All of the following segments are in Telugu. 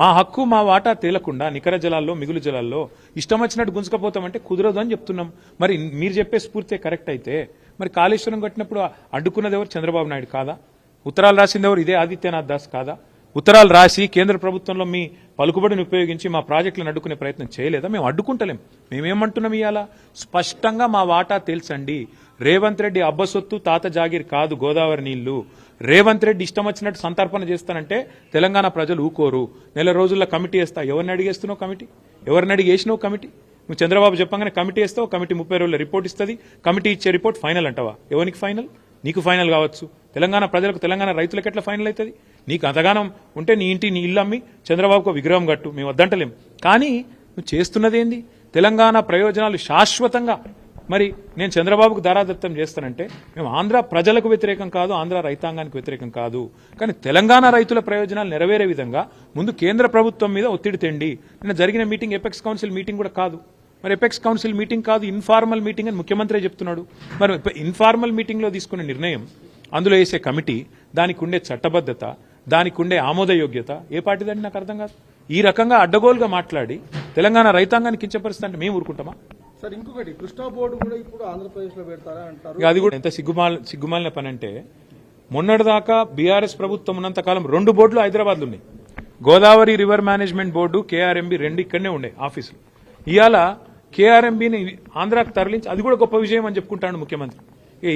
మా హక్కు మా వాటా తేలకుండా నికర జలాల్లో మిగులు జలాల్లో ఇష్టం వచ్చినట్టు గుంజుకపోతామంటే కుదరదు అని చెప్తున్నాం. మరి మీరు చెప్పే స్ఫూర్తి కరెక్ట్ అయితే మరి కాళేశ్వరం కట్టినప్పుడు అడ్డుకున్నది ఎవరు? చంద్రబాబు నాయుడు కాదా? ఉత్తరాలు రాసింది ఎవరు? ఇదే ఆదిత్యనాథ్ దాస్ కాదా? ఉత్తరాలు రాసి కేంద్ర ప్రభుత్వంలో మీ పలుకుబడిని ఉపయోగించి మా ప్రాజెక్టులను అడ్డుకునే ప్రయత్నం చేయలేదా? మేము అడ్డుకుంటలేం. మేమేమంటున్నాం? ఇవాళ స్పష్టంగా మా వాటా తెలుసండి. రేవంత్ రెడ్డి అబ్బసొత్తు తాత జాగీర్ కాదు గోదావరి నీళ్లు. రేవంత్ రెడ్డి ఇష్టం వచ్చినట్టు సంతర్పణ చేస్తానంటే తెలంగాణ ప్రజలు ఊకోరు. నెల రోజుల్లో కమిటీ వేస్తా. ఎవరిని అడిగేస్తున్నావు కమిటీ? ఎవరిని అడిగేసినావు కమిటీ? నువ్వు చంద్రబాబు చెప్పగానే కమిటీ వేస్తావు. కమిటీ 30 రోజుల రిపోర్ట్ ఇస్తుంది. కమిటీ ఇచ్చే రిపోర్ట్ ఫైనల్ అంటావా? ఎవరికి ఫైనల్? నీకు ఫైనల్ కావచ్చు. తెలంగాణ ప్రజలకు, తెలంగాణ రైతులకు ఎట్లా ఫైనల్ అవుతుంది? నీకు అంతగానం ఉంటే నీ ఇంటి నీ ఇల్లు అమ్మి చంద్రబాబుకు విగ్రహం కట్టు, మేము వద్దంటలేం. కానీ నువ్వు చేస్తున్నదేంది? తెలంగాణ ప్రయోజనాలు శాశ్వతంగా మరి నేను చంద్రబాబుకు దారాదత్తం చేస్తానంటే మేము ఆంధ్ర ప్రజలకు వ్యతిరేకం కాదు, ఆంధ్ర రైతాంగానికి వ్యతిరేకం కాదు. కానీ తెలంగాణ రైతుల ప్రయోజనాలు నెరవేరే విధంగా ముందు కేంద్ర ప్రభుత్వం మీద ఒత్తిడి తెండి. నిన్న జరిగిన మీటింగ్ ఎపెక్స్ కౌన్సిల్ మీటింగ్ కూడా కాదు. మరి ఎపెక్స్ కౌన్సిల్ మీటింగ్ కాదు, ఇన్ఫార్మల్ మీటింగ్ అని ముఖ్యమంత్రి చెప్తున్నాడు. మరి ఇన్ఫార్మల్ మీటింగ్లో తీసుకునే నిర్ణయం, అందులో వేసే కమిటీ, దానికి ఉండే చట్టబద్ధత, దానికి ఉండే ఆమోదయోగ్యత ఏ పార్టీదండి నాకు అర్థం కాదు. ఈ రకంగా అడ్డగోలుగా మాట్లాడి తెలంగాణ రైతాంగాన్ని కించపరుస్తా అంటే మేము ఊరుకుంటామా? సార్ ఇంకొకటి, కృష్ణా బోర్డు కూడా ఇప్పుడు ఆంధ్రప్రదేశ్ లో పెడతారా అంటారు. అది కూడా ఎంత సిగ్గుమాలిన పని అంటే, మొన్నటిదాకా బీఆర్ఎస్ ప్రభుత్వం ఉన్నంతకాలం 2 బోర్డులు హైదరాబాద్లో ఉన్నాయి. Godavari river management board, KRMB 2 ఇక్కడనే ఉండే ఆఫీసులు. ఇవాళ కేఆర్ఎంబిని ఆంధ్రాకు తరలించి అది కూడా గొప్ప విజయం అని చెప్పుకుంటాడు ముఖ్యమంత్రి.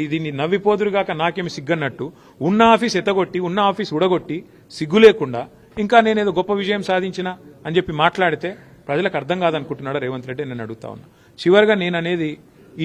ఇది నవ్విపోదురుగాక నాకేమి సిగ్గన్నట్టు ఉన్న ఆఫీస్ ఎత్తగొట్టి, ఉన్న ఆఫీస్ ఉడగొట్టి సిగ్గు లేకుండా ఇంకా నేనేదో గొప్ప విజయం సాధించిన అని చెప్పి మాట్లాడితే ప్రజలకు అర్థం కాదనుకుంటున్నాడు రేవంత్ రెడ్డి. నేను అడుగుతా ఉన్నా. చివరిగా నేను అనేది,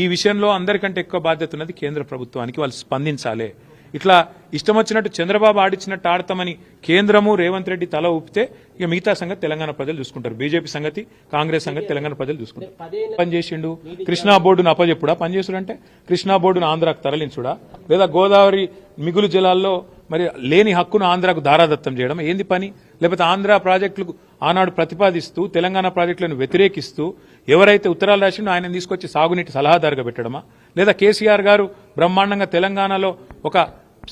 ఈ విషయంలో అందరికంటే ఎక్కువ బాధ్యత ఉన్నది కేంద్ర ప్రభుత్వానికి. వాళ్ళు స్పందించాలి. ఇట్లా ఇష్టం వచ్చినట్టు చంద్రబాబు ఆడిచ్చినట్టు ఆడతామని కేంద్రము రేవంత్ రెడ్డి తల ఊపితే ఇక మిగతా సంగతి తెలంగాణ ప్రజలు చూసుకుంటారు. బీజేపీ సంగతి, కాంగ్రెస్ సంగతి తెలంగాణ ప్రజలు చూసుకుంటారు. పనిచేసిండు కృష్ణా బోర్డును అప్పచెప్పుడా? పనిచేసుడంటే కృష్ణా బోర్డును ఆంధ్రాకు తరలించుడా? లేదా గోదావరి మిగులు జలాల్లో మరి లేని హక్కును ఆంధ్రాకు దారాదత్తం చేయడం ఏంది పని? లేకపోతే ఆంధ్ర ప్రాజెక్టులకు ఆనాడు ప్రతిపాదిస్తూ తెలంగాణ ప్రాజెక్టులను వ్యతిరేకిస్తూ ఎవరైతే ఉత్తరాలు రాసిండో ఆయన తీసుకొచ్చి సాగునీటి సలహాదారుగా పెట్టడమా? లేదా కేసీఆర్ గారు బ్రహ్మాండంగా తెలంగాణలో ఒక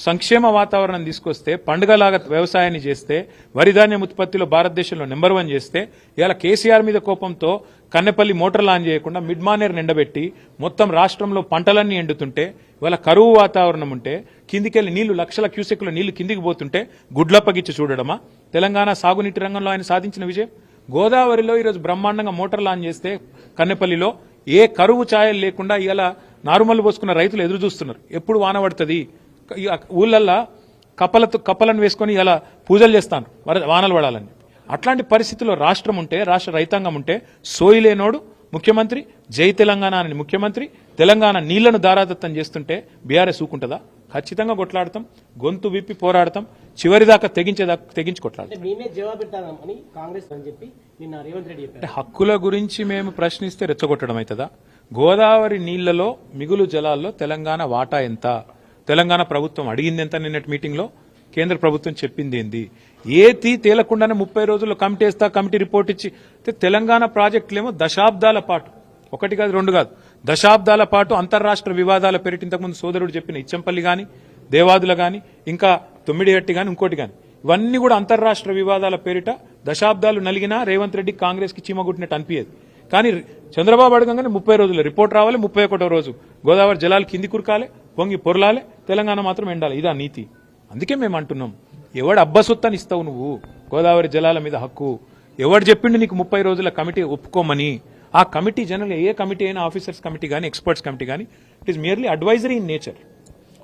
సంక్షేమ వాతావరణం తీసుకొస్తే, పండుగలాగా వ్యవసాయాన్ని చేస్తే, వరిధాన్యం ఉత్పత్తిలో భారతదేశంలో నెంబర్ 1 చేస్తే, ఇలా కేసీఆర్ మీద కోపంతో కన్నెపల్లి మోటార్ లాంచ్ చేయకుండా మిడ్ మానేర్ నిండబెట్టి మొత్తం రాష్ట్రంలో పంటలన్నీ ఎండుతుంటే, ఇవాళ కరువు వాతావరణం ఉంటే, కిందికెళ్లి నీళ్లు లక్షల క్యూసెక్ల నీళ్లు కిందికి పోతుంటే గుడ్లప్పగిచ్చి చూడడమా తెలంగాణ సాగునీటి రంగంలో ఆయన సాధించిన విజయం? గోదావరిలో ఈరోజు బ్రహ్మాండంగా మోటార్ లాంచ్ చేస్తే కన్నెపల్లిలో ఏ కరువు ఛాయలు లేకుండా ఇలా నారుమల్లు పోసుకున్న రైతులు ఎదురు చూస్తున్నారు. ఎప్పుడు వాన పడుతుంది? ఊళ్ళల్లో కప్పలను వేసుకొని ఇలా పూజలు చేస్తాను వానలు పడాలని. అట్లాంటి పరిస్థితుల్లో రాష్ట్రం ఉంటే, రాష్ట్ర రైతాంగం ఉంటే, సోయిలేనోడు ముఖ్యమంత్రి, జై తెలంగాణ అని ముఖ్యమంత్రి తెలంగాణ నీళ్లను దారాదత్తం చేస్తుంటే బీఆర్ఎస్ ఊకుంటుందా? ఖచ్చితంగా కొట్లాడతాం, గొంతు విప్పి పోరాడతాం, చివరిదాకా తెగించి కొట్లాడతాం. అంటే హక్కుల గురించి మేము ప్రశ్నిస్తే రెచ్చగొట్టడం అవుతుందా? గోదావరి నీళ్లలో మిగులు జలాల్లో తెలంగాణ వాటా ఎంత? తెలంగాణ ప్రభుత్వం అడిగింది ఎంత? నిన్నటి మీటింగ్ లో కేంద్ర ప్రభుత్వం చెప్పింది ఏంది? ఏది తేలకుండానే 30 రోజుల్లో కమిటీ వేస్తా, కమిటీ రిపోర్ట్ ఇచ్చి తెలంగాణ ప్రాజెక్టులేమో దశాబ్దాల పాటు, 1 కాదు 2 కాదు, దశాబ్దాల పాటు అంతర్రాష్ట్ర వివాదాల పేరిట ఇంతకుముందు సోదరుడు చెప్పిన ఇచ్చంపల్లి గాని, దేవాదుల గాని, ఇంకా తొమ్మిడిహట్టి గాని, ఇంకోటి గాని, ఇవన్నీ కూడా అంతర్రాష్ట్ర వివాదాల పేరిట దశాబ్దాలు నలిగినా రేవంత్ రెడ్డి కాంగ్రెస్ కి చీమగుట్టినట్టు అనిపించేది. కానీ చంద్రబాబు అడగంగానే 30 రోజుల్లో రిపోర్ట్ రావాలి, 31వ రోజు గోదావరి జలాలు కింది కురకాలి, పొంగి పొరలాలి, తెలంగాణ మాత్రం ఎండాలి. ఇదా నీతి. అందుకే మేము అంటున్నాం, ఎవడు అబ్బసొత్తని ఇస్తావు నువ్వు గోదావరి జలాల మీద హక్కు? ఎవడు చెప్పిండు నీకు 30 రోజుల కమిటీ ఒప్పుకోమని? ఆ కమిటీ జనరల్ ఏ కమిటీ అయినా, ఆఫీసర్స్ కమిటీ కానీ, ఎక్స్పర్ట్స్ కమిటీ కానీ, it is merely advisory in nature.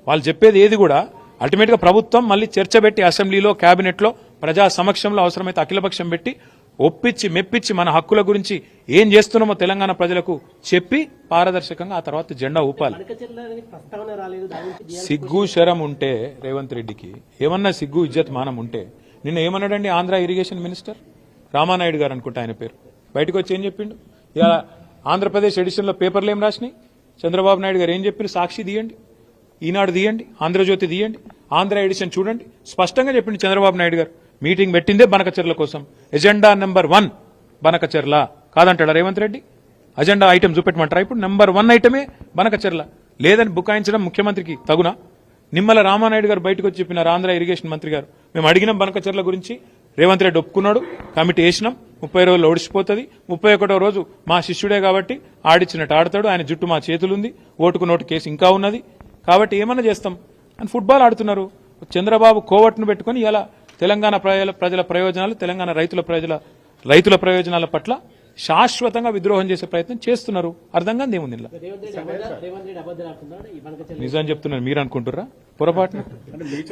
వాళ్ళు చెప్పేది ఏది కూడా అల్టిమేట్ గా ప్రభుత్వం మళ్ళీ చర్చ పెట్టి అసెంబ్లీలో, కేబినెట్ లో, ప్రజా సమక్షంలో అవసరమైతే అఖిలపక్షం పెట్టి ఒప్పించి మెప్పించి మన హక్కుల గురించి ఏం చేస్తున్నామో తెలంగాణ ప్రజలకు చెప్పి పారదర్శకంగా ఆ తర్వాత జెండా ఊపాలి. సిగ్గు శరం ఉంటే రేవంత్ రెడ్డికి, ఏమన్నా సిగ్గు ఇజ్జత్ మానం ఉంటే, నిన్న ఏమన్నాడండి ఆంధ్ర ఇరిగేషన్ మినిస్టర్ రామానాయుడు గారు అనుకుంటా ఆయన పేరు, బయటకు వచ్చి ఏం చెప్పిండు? ఇలా ఆంధ్రప్రదేశ్ ఎడిషన్ లో పేపర్లు ఏం రాసినాయి? చంద్రబాబు నాయుడు గారు ఏం చెప్పారు? సాక్షి తీయండి, ఈనాడు తీయండి, ఆంధ్రజ్యోతి తీయండి, ఆంధ్ర ఎడిషన్ చూడండి. స్పష్టంగా చెప్పిండు చంద్రబాబు నాయుడు గారు. మీటింగ్ పెట్టిందే బనకచెర్ల కోసం. ఎజెండా నెంబర్ 1 బనకచెర్ల కాదంటాడా రేవంత్ రెడ్డి? అజెండా ఐటమ్ చూపెట్టమంటారా? ఇప్పుడు నెంబర్ 1 ఐటమే బనకచెర్ల. లేదని బుకాయించడం ముఖ్యమంత్రికి తగునా? నిమ్మల రామానాయుడు గారు బయటకు వచ్చి చెప్పినారు, ఆంధ్ర ఇరిగేషన్ మంత్రి గారు, మేము అడిగినాం బనకచెర్ల గురించి, రేవంత్ రెడ్డి ఒప్పుకున్నాడు, కమిటీ వేసినాం, 30 రోజుల్లో ఓడిచిపోతుంది. 31వ రోజు మా శిష్యుడే కాబట్టి ఆడిచ్చినట్టు ఆడతాడు, ఆయన జుట్టు మా చేతులుంది, ఓటుకు నోటు కేసు ఇంకా ఉన్నది, కాబట్టి ఏమన్నా చేస్తాం అని ఫుట్బాల్ ఆడుతున్నారు. చంద్రబాబు కోవట్ను పెట్టుకుని ఇలా తెలంగాణ ప్రజల ప్రయోజనాలు, తెలంగాణ రైతుల ప్రయోజనాల పట్ల శాశ్వతంగా విద్రోహం చేసే ప్రయత్నం చేస్తున్నారు. అర్థం కాదు ఏముంది ఇలా. నిజం చెప్తున్నారు మీరు అనుకుంటుర్రా పొరపాటున?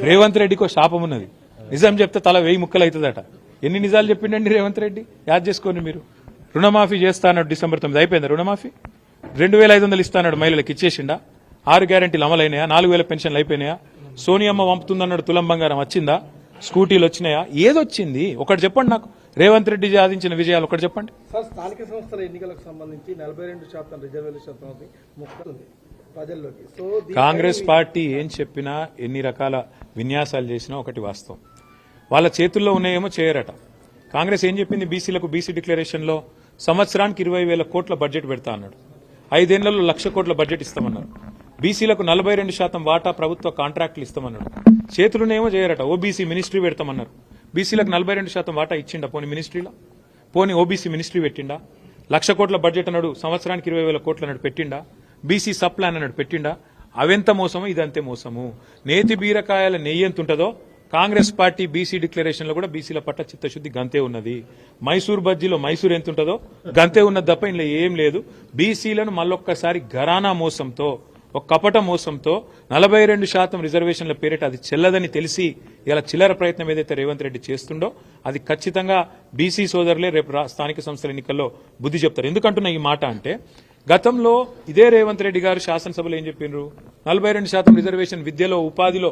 రేవంత్ రెడ్డికి శాపం ఉన్నది, నిజం చెప్తే తల 1000 ముక్కలు అవుతుందట. ఎన్ని నిజాలు చెప్పిండండి రేవంత్ రెడ్డి, యాద్ చేసుకోండి మీరు. రుణమాఫీ చేస్తా అన్నాడు December 9, అయిపోయిందా రుణమాఫీ? 2500 ఇస్తా అన్నాడు, మహిళలకు ఇచ్చేసిండా? 6 గ్యారెంటీలు అమలైనాయా? 4000 పెన్షన్లు అయిపోయినాయా? సోనియమ్మ పంపుతుందన్నాడు తులం బంగారం వచ్చిందా? స్కూటీలు వచ్చినాయా? ఏదొచ్చింది ఒకటి చెప్పండి నాకు. రేవంత్ రెడ్డి సాధించిన విజయాలు ఒకటి చెప్పండి. సార్, స్థానిక సంస్థల ఎన్నికలకు సంబంధించి 42% రిజర్వేషన్ ముక్కుతుంది ప్రజల్లోకి. సో కాంగ్రెస్ పార్టీ ఏం చెప్పినా, ఎన్ని రకాల విన్యాసాలు చేసినా ఒకటి వాస్తవం, వాళ్ళ చేతుల్లో ఉన్నాయేమో చేయరట. కాంగ్రెస్ ఏం చెప్పింది? బీసీలకు బీసీ డిక్లరేషన్ లో సంవత్సరానికి 20,000 కోట్ల బడ్జెట్ పెడతా అన్నాడు. 5 ఏళ్లలో 1,00,000 కోట్ల బడ్జెట్ ఇస్తామన్నారు. బీసీలకు 42% వాటా ప్రభుత్వ కాంట్రాక్టులు ఇస్తామన్నాడు. చేతులునేమో చేయరట. OBC ministry పెడతామన్నారు. బీసీలకు 42% వాటా ఇచ్చిండా పోనీ మినిస్ట్రీలో? పోనీ ఓబీసీ మినిస్ట్రీ పెట్టిండా? 1,00,000 కోట్ల బడ్జెట్ అన్నాడు, సంవత్సరానికి 20,000 కోట్లు అన్నాడు, పెట్టిండా? బీసీ సబ్ ప్లాన్ అన్నాడు, పెట్టిండా? అవెంత మోసమో ఇదంతే మోసము. నేతి బీరకాయల నెయ్యి ఎంత ఉంటుందో కాంగ్రెస్ పార్టీ బీసీ డిక్లరేషన్ లో కూడా బీసీల పట్ల చిత్తశుద్ధి గంతే ఉన్నది. మైసూర్ బజ్జీలో మైసూర్ ఎంత ఉంటుందో గంతే ఉన్నది తప్ప ఇందులో ఏం లేదు. బీసీలను మళ్ళొక్కసారి ఘరానా మోసంతో, ఒక కపట మోసంతో 42% రిజర్వేషన్ల పేరిట అది చెల్లదని తెలిసి ఇలా చిల్లర ప్రయత్నం ఏదైతే రేవంత్ రెడ్డి చేస్తుండో అది ఖచ్చితంగా బీసీ సోదరులే రేపు స్థానిక సంస్థల ఎన్నికల్లో బుద్ధి చెప్తారు. ఎందుకంటున్నా ఈ మాట అంటే, గతంలో ఇదే రేవంత్ రెడ్డి గారు శాసనసభలో ఏం చెప్పిండ్రు? 42% రిజర్వేషన్ విద్యలో, ఉపాధిలో